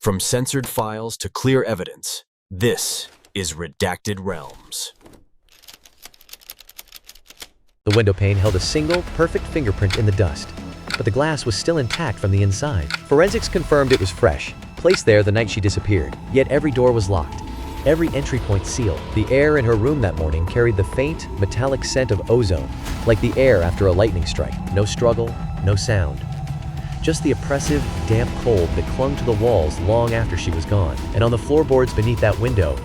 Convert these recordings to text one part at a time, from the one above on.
From censored files to clear evidence, this is Redacted Realms. The windowpane held a single, perfect fingerprint in the dust, but the glass was still intact from the inside. Forensics confirmed it was fresh, placed there the night she disappeared, yet every door was locked, every entry point sealed. The air in her room that morning carried the faint, metallic scent of ozone, like the air after a lightning strike. No struggle, no sound. Just the oppressive, damp cold that clung to the walls long after she was gone. And on the floorboards beneath that window,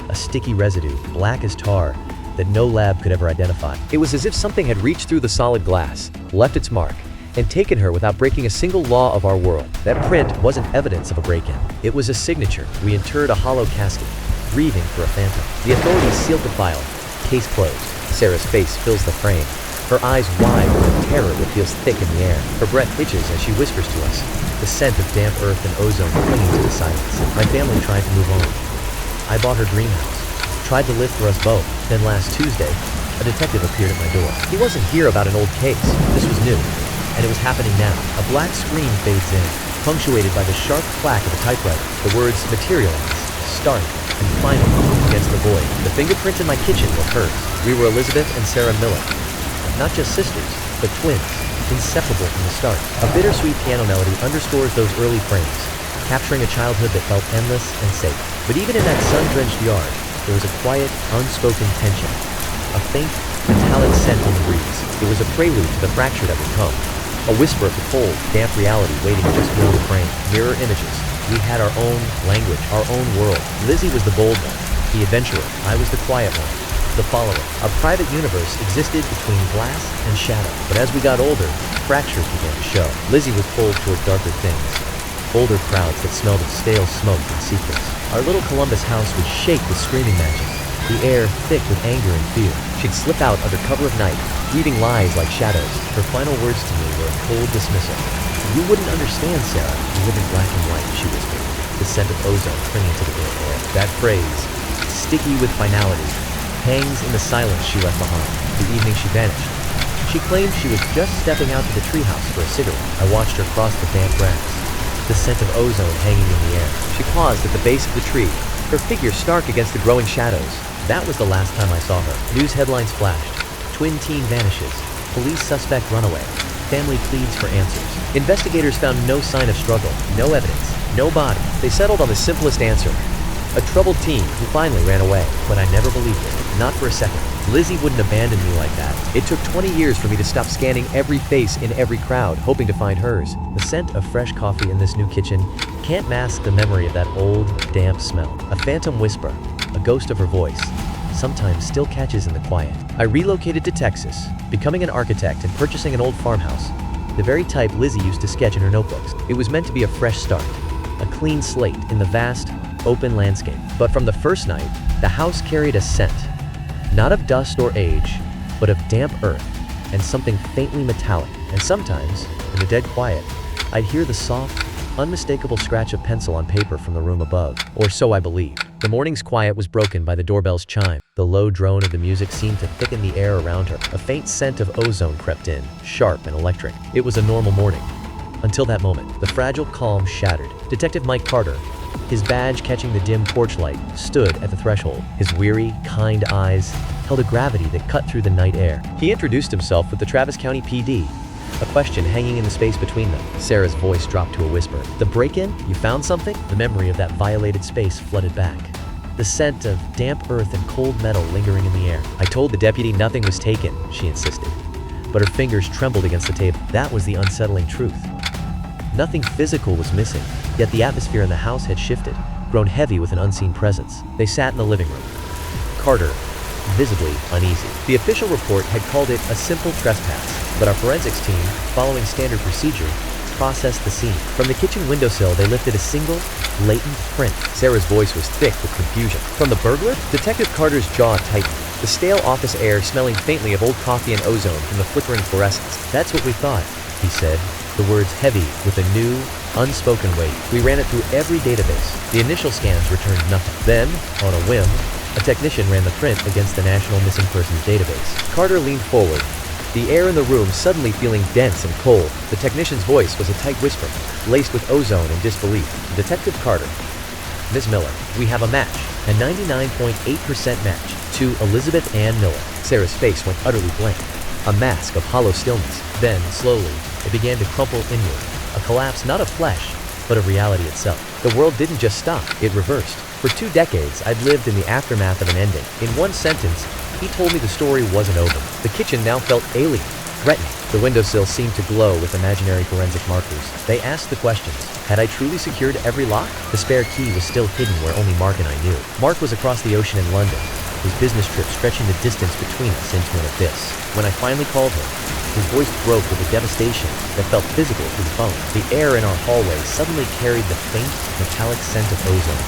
a sticky residue, black as tar, that no lab could ever identify. It was as if something had reached through the solid glass, left its mark, and taken her without breaking a single law of our world. That print wasn't evidence of a break-in. It was a signature. We interred a hollow casket, grieving for a phantom. The authorities sealed the file, case closed. Sarah's face fills the frame, her eyes wide with terror that feels thick in the air. Her breath hitches as she whispers to us, the scent of damp earth and ozone clinging to the silence. My family tried to move on. I bought her dream house, tried to live for us both. Then last Tuesday, a detective appeared at my door. He wasn't here about an old case. This was new, and it was happening now. A black screen fades in, punctuated by the sharp clack of a typewriter. The words materialize, start, and final against the void. The fingerprints in my kitchen were hers. We were Elizabeth and Sarah Miller. Not just sisters, but twins, inseparable from the start. A bittersweet piano melody underscores those early frames, capturing a childhood that felt endless and safe. But even in that sun-drenched yard, there was a quiet, unspoken tension, a faint, metallic scent in the breeze. It was a prelude to the fracture that would come, a whisper of the cold, damp reality waiting just below the frame. Mirror images. We had our own language, our own world. Lizzie was the bold one, the adventurer. I was the quiet one, the follower. Our private universe existed between glass and shadow. But as we got older, fractures began to show. Lizzie was pulled toward darker things, older crowds that smelled of stale smoke and secrets. Our little Columbus house would shake with screaming matches, the air thick with anger and fear. She'd slip out under cover of night, weaving lies like shadows. Her final words to me were a cold dismissal. You wouldn't understand, Sarah. You live in black and white, she whispered, the scent of ozone clinging to the air. That phrase, sticky with finality, hangs in the silence she left behind. The evening she vanished, she claimed she was just stepping out to the treehouse for a cigarette. I watched her cross the damp grass, the scent of ozone hanging in the air. She paused at the base of the tree, her figure stark against the growing shadows. That was the last time I saw her. News headlines flashed. Twin teen vanishes. Police suspect runaway. Family pleads for answers. Investigators found no sign of struggle, no evidence, no body. They settled on the simplest answer. A troubled teen who finally ran away. But I never believed it. Not for a second. Lizzie wouldn't abandon me like that. It took 20 years for me to stop scanning every face in every crowd, hoping to find hers. The scent of fresh coffee in this new kitchen can't mask the memory of that old, damp smell. A phantom whisper, a ghost of her voice, sometimes still catches in the quiet. I relocated to Texas, becoming an architect and purchasing an old farmhouse, the very type Lizzie used to sketch in her notebooks. It was meant to be a fresh start, a clean slate in the vast, open landscape. But from the first night, the house carried a scent, not of dust or age, but of damp earth and something faintly metallic. And sometimes, in the dead quiet, I'd hear the soft, unmistakable scratch of pencil on paper from the room above, or so I believed. The morning's quiet was broken by the doorbell's chime. The low drone of the music seemed to thicken the air around her. A faint scent of ozone crept in, sharp and electric. It was a normal morning. Until that moment, the fragile calm shattered. Detective Mike Carter, his badge catching the dim porch light, stood at the threshold. His weary, kind eyes held a gravity that cut through the night air. He introduced himself with the Travis County PD, a question hanging in the space between them. Sarah's voice dropped to a whisper. The break-in? You found something? The memory of that violated space flooded back. The scent of damp earth and cold metal lingering in the air. I told the deputy nothing was taken, she insisted. But her fingers trembled against the table. That was the unsettling truth. Nothing physical was missing, yet the atmosphere in the house had shifted, grown heavy with an unseen presence. They sat in the living room. Carter, visibly uneasy. The official report had called it a simple trespass, but our forensics team, following standard procedure, processed the scene. From the kitchen windowsill, they lifted a single, latent print. Sarah's voice was thick with confusion. From the burglar? Detective Carter's jaw tightened, the stale office air smelling faintly of old coffee and ozone from the flickering fluorescence. That's what we thought, he said, the words heavy with a new, unspoken weight. We ran it through every database. The initial scans returned nothing. Then, on a whim, a technician ran the print against the National Missing Persons database. Carter leaned forward, the air in the room suddenly feeling dense and cold. The technician's voice was a tight whisper, laced with ozone and disbelief. Detective Carter. Ms. Miller, we have a match. A 99.8% match. To Elizabeth Ann Miller. Sarah's face went utterly blank. A mask of hollow stillness. Then, slowly, it began to crumple inward. A collapse not of flesh, but of reality itself. The world didn't just stop, it reversed. For 2 decades, I'd lived in the aftermath of an ending. In one sentence, he told me the story wasn't over. The kitchen now felt alien, threatening. The windowsill seemed to glow with imaginary forensic markers. They asked the questions. Had I truly secured every lock? The spare key was still hidden where only Mark and I knew. Mark was across the ocean in London, his business trip stretching the distance between us into an abyss. When I finally called him, his voice broke with a devastation that felt physical through the phone. The air in our hallway suddenly carried the faint, metallic scent of ozone,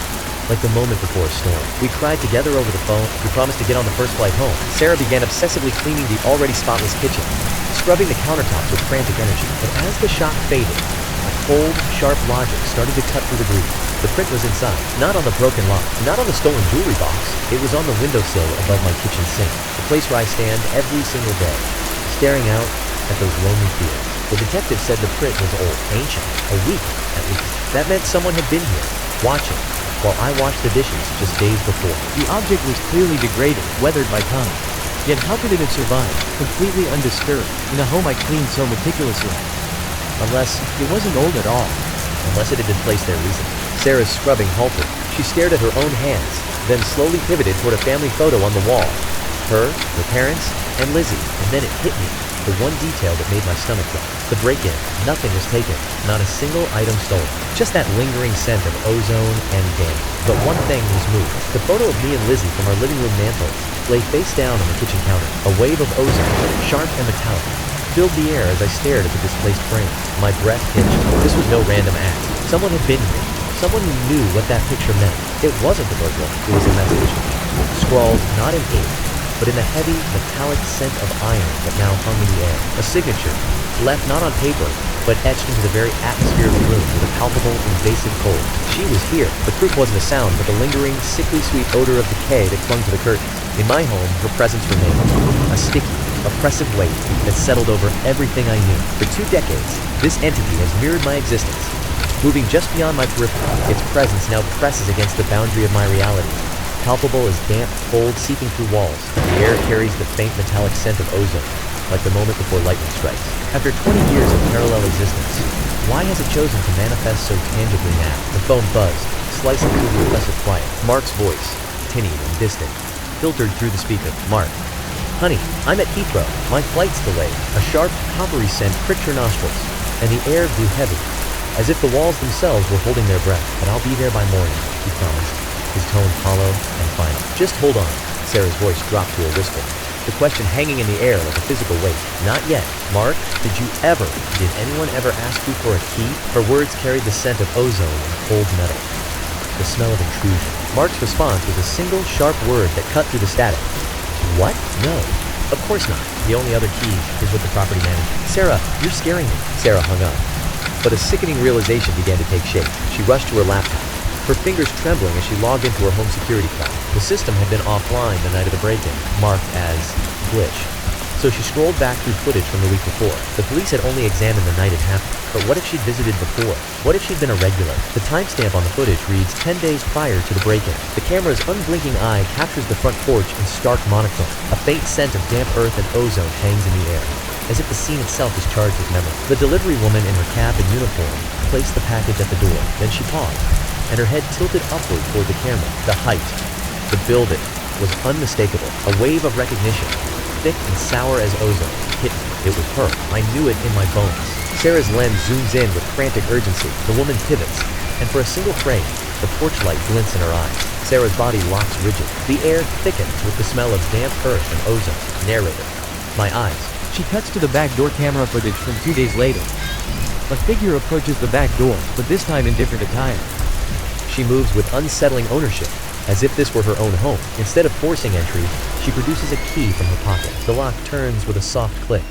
like the moment before a storm. We cried together over the phone. We promised to get on the first flight home. Sarah began obsessively cleaning the already spotless kitchen, scrubbing the countertops with frantic energy. But as the shock faded, a cold, sharp logic started to cut through the grief. The print was inside, not on the broken lock, not on the stolen jewelry box. It was on the windowsill above my kitchen sink, the place where I stand every single day, staring out at those lonely fields. The detective said the print was old, ancient, a week at least. That meant someone had been here, watching, while I washed the dishes just days before. The object was clearly degraded, weathered by time. Yet how could it have survived, completely undisturbed, in a home I cleaned so meticulously? Unless it wasn't old at all. Unless it had been placed there recently. Sarah's scrubbing halted. She stared at her own hands, then slowly pivoted toward a family photo on the wall. Her parents, and Lizzie. And then it hit me. The one detail that made my stomach drop. The break-in. Nothing was taken. Not a single item stolen. Just that lingering scent of ozone and damp. But one thing was moved. The photo of me and Lizzie from our living room mantel lay face down on the kitchen counter. A wave of ozone, sharp and metallic, filled the air as I stared at the displaced frame. My breath hitched. This was no random act. Someone had been here. Someone who knew what that picture meant. It wasn't the burglar. It was a message. Scrawled not in ink, but in the heavy, metallic scent of iron that now hung in the air. A signature, left not on paper, but etched into the very atmosphere of the room with a palpable, invasive cold. She was here. The proof wasn't a sound, but the lingering, sickly sweet odor of decay that clung to the curtains. In my home, her presence remained. A sticky, oppressive weight that settled over everything I knew. For 2 decades, this entity has mirrored my existence. Moving just beyond my periphery, its presence now presses against the boundary of my reality. Palpable as damp, cold seeping through walls, the air carries the faint metallic scent of ozone, like the moment before lightning strikes. After 20 years of parallel existence, why has it chosen to manifest so tangibly now? The phone buzzed, slicing through the oppressive quiet. Mark's voice, tinny and distant, filtered through the speaker. Mark. Honey, I'm at Heathrow. My flight's delayed. A sharp, coppery scent pricked her nostrils, and the air grew heavy, as if the walls themselves were holding their breath. But I'll be there by morning, he promised, his tone hollow and final. Just hold on. Sarah's voice dropped to a whisper, the question hanging in the air like a physical weight. Not yet. Mark, did anyone ever ask you for a key? Her words carried the scent of ozone and cold metal, the smell of intrusion. Mark's response was a single, sharp word that cut through the static. What? No. Of course not. The only other key is with the property manager. Sarah, you're scaring me. Sarah hung up. But a sickening realization began to take shape. She rushed to her laptop, her fingers trembling as she logged into her home security cloud. The system had been offline the night of the break-in, marked as glitch. So she scrolled back through footage from the week before. The police had only examined the night it happened. But what if she'd visited before? What if she'd been a regular? The timestamp on the footage reads 10 days prior to the break-in. The camera's unblinking eye captures the front porch in stark monochrome. A faint scent of damp earth and ozone hangs in the air, as if the scene itself is charged with memory. The delivery woman in her cap and uniform placed the package at the door. Then she paused, and her head tilted upward toward the camera. The height, the building, was unmistakable. A wave of recognition, thick and sour as ozone, hit me. It was her. I knew it in my bones. Sarah's lens zooms in with frantic urgency. The woman pivots, and for a single frame, the porch light glints in her eyes. Sarah's body locks rigid. The air thickens with the smell of damp earth and ozone. Narrator. My eyes. She cuts to the back door camera footage from 2 days later. A figure approaches the back door, but this time in different attire. She moves with unsettling ownership, as if this were her own home. Instead of forcing entry, she produces a key from her pocket. The lock turns with a soft click,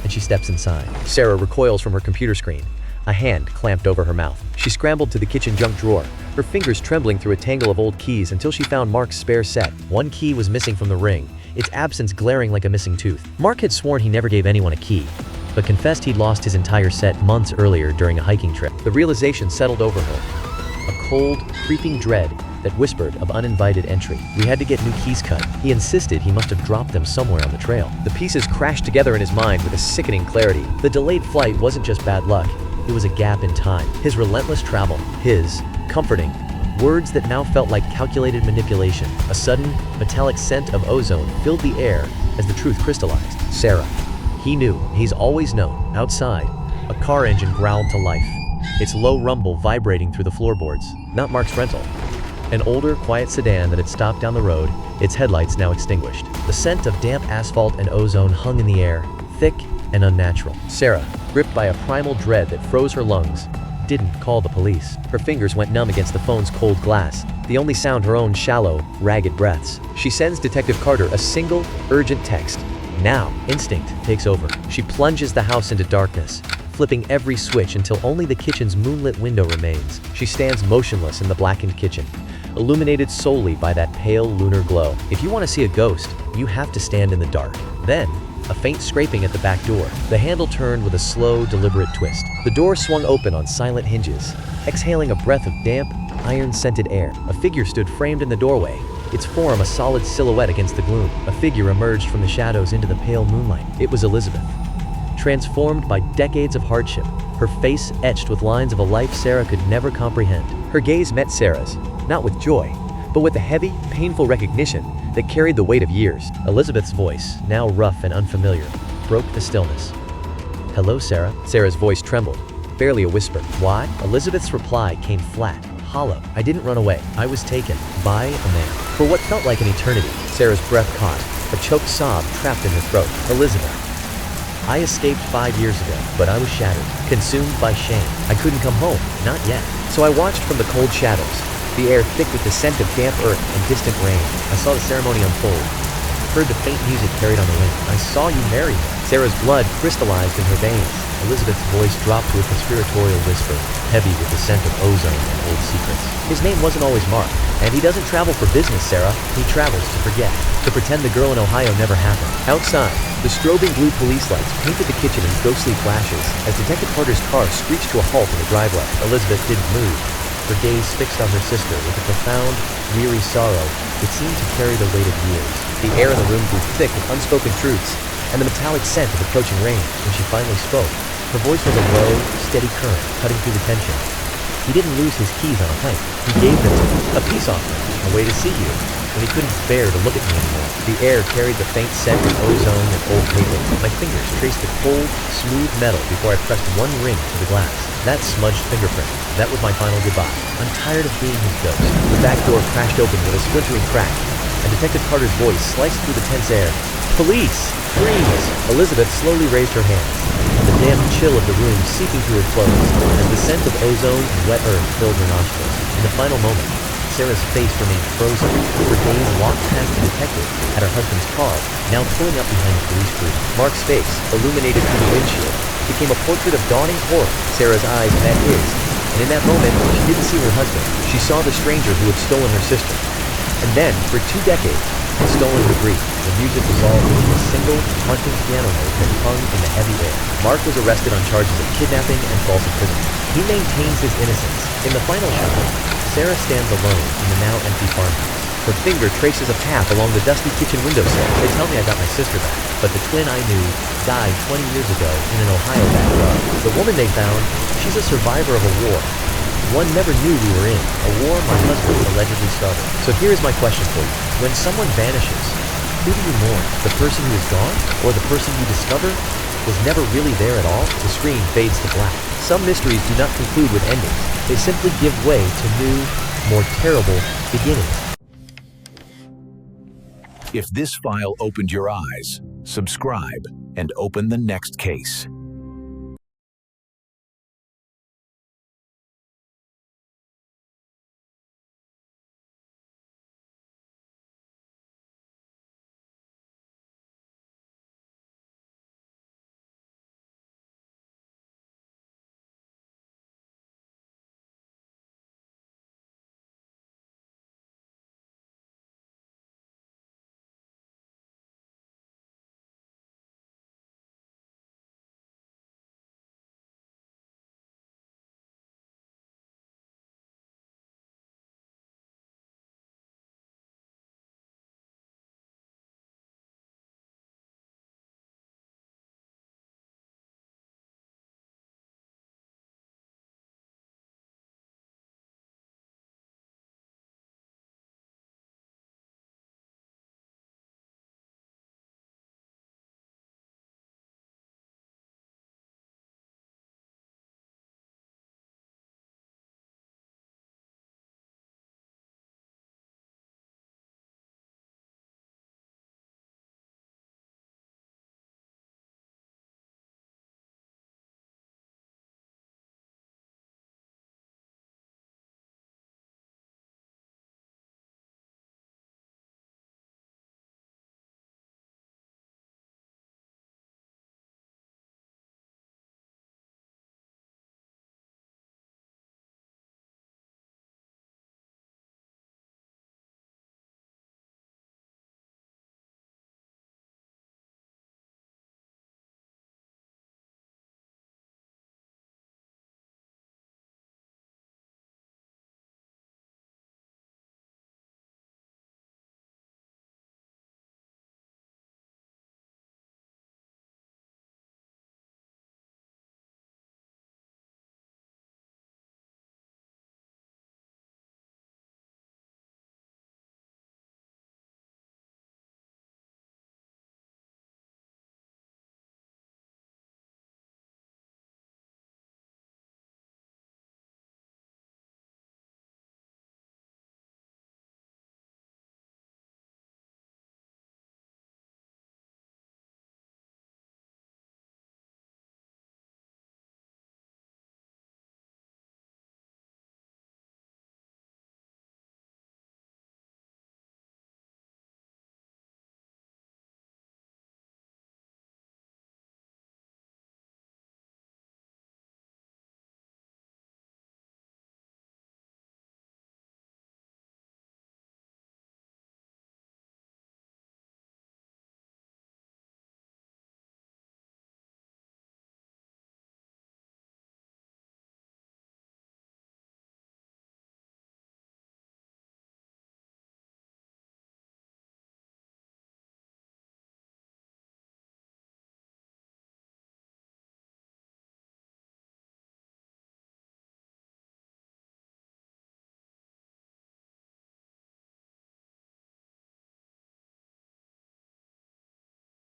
and she steps inside. Sarah recoils from her computer screen, a hand clamped over her mouth. She scrambled to the kitchen junk drawer, her fingers trembling through a tangle of old keys until she found Mark's spare set. One key was missing from the ring. its absence glaring like a missing tooth. Mark had sworn he never gave anyone a key, but confessed he'd lost his entire set months earlier during a hiking trip. The realization settled over her, a cold, creeping dread that whispered of uninvited entry. We had to get new keys cut. He insisted he must have dropped them somewhere on the trail. The pieces crashed together in his mind with a sickening clarity. The delayed flight wasn't just bad luck, it was a gap in time. His relentless travel, his comforting words that now felt like calculated manipulation. A sudden, metallic scent of ozone filled the air as the truth crystallized. Sarah. He knew, he's always known. Outside, a car engine growled to life, its low rumble vibrating through the floorboards. Not Mark's rental. An older, quiet sedan that had stopped down the road, its headlights now extinguished. The scent of damp asphalt and ozone hung in the air, thick and unnatural. Sarah, gripped by a primal dread that froze her lungs, didn't call the police. Her fingers went numb against the phone's cold glass, the only sound her own shallow, ragged breaths. She sends Detective Carter a single, urgent text. Now, instinct takes over. She plunges the house into darkness, flipping every switch until only the kitchen's moonlit window remains. She stands motionless in the blackened kitchen, illuminated solely by that pale lunar glow. If you want to see a ghost, you have to stand in the dark. Then, a faint scraping at the back door. The handle turned with a slow, deliberate twist. The door swung open on silent hinges, exhaling a breath of damp, iron-scented air. A figure stood framed in the doorway, its form a solid silhouette against the gloom. A figure emerged from the shadows into the pale moonlight. It was Elizabeth. Transformed by decades of hardship, her face etched with lines of a life Sarah could never comprehend. Her gaze met Sarah's, not with joy, but with a heavy, painful recognition that carried the weight of years. Elizabeth's voice, now rough and unfamiliar, broke the stillness. "Hello, Sarah." Sarah's voice trembled, barely a whisper. "Why?" Elizabeth's reply came flat, hollow. "I didn't run away. I was taken by a man." For what felt like an eternity, Sarah's breath caught, a choked sob trapped in her throat. "Elizabeth, I escaped 5 years ago, but I was shattered, consumed by shame. I couldn't come home, not yet. So I watched from the cold shadows, the air thick with the scent of damp earth and distant rain. I saw the ceremony unfold, heard the faint music carried on the wind. I saw you marry him." Sarah's blood crystallized in her veins. Elizabeth's voice dropped to a conspiratorial whisper, heavy with the scent of ozone and old secrets. "His name wasn't always Mark, and he doesn't travel for business, Sarah. He travels to forget, to pretend the girl in Ohio never happened." Outside, the strobing blue police lights painted the kitchen in ghostly flashes as Detective Carter's car screeched to a halt in the driveway. Elizabeth didn't move, her gaze fixed on her sister with a profound, weary sorrow that seemed to carry the weight of years. The air in the room grew thick with unspoken truths and the metallic scent of approaching rain. When she finally spoke, her voice was a low, steady current cutting through the tension. "He didn't lose his keys on a hike. He gave them to me. A peace offering, a way to see you, when he couldn't bear to look at me anymore." The air carried the faint scent of ozone and old paper. My fingers traced the cold, smooth metal before I pressed one ring to the glass. That smudged fingerprint. That was my final goodbye. I'm tired of being his ghost. The back door crashed open with a splintering crack, and Detective Carter's voice sliced through the tense air. "Police! Freeze!" Elizabeth slowly raised her hands, the damp chill of the room seeping through her clothes as the scent of ozone and wet earth filled her nostrils. In the final moment, Sarah's face remained frozen, her gaze walked past the detective at her husband's car, now pulling up behind the police cruiser. Mark's face, illuminated through the windshield, became a portrait of dawning horror. Sarah's eyes met his, and in that moment, she didn't see her husband. She saw the stranger who had stolen her sister. And then, for 2 decades, had stolen her grief. The music dissolved into a single, haunting piano note that hung in the heavy air. Mark was arrested on charges of kidnapping and false imprisonment. He maintains his innocence. In the final shot, Sarah stands alone in the now empty farmhouse. Her finger traces a path along the dusty kitchen windowsill. "They tell me I got my sister back, but the twin I knew died 20 years ago in an Ohio backyard. The woman they found, she's a survivor of a war one never knew we were in, a war my husband allegedly started. So here's my question for you. When someone vanishes, who do you mourn? The person who is gone? Or the person you discover was never really there at all?" The screen fades to black. Some mysteries do not conclude with endings. They simply give way to new, more terrible beginnings. If this file opened your eyes, subscribe and open the next case.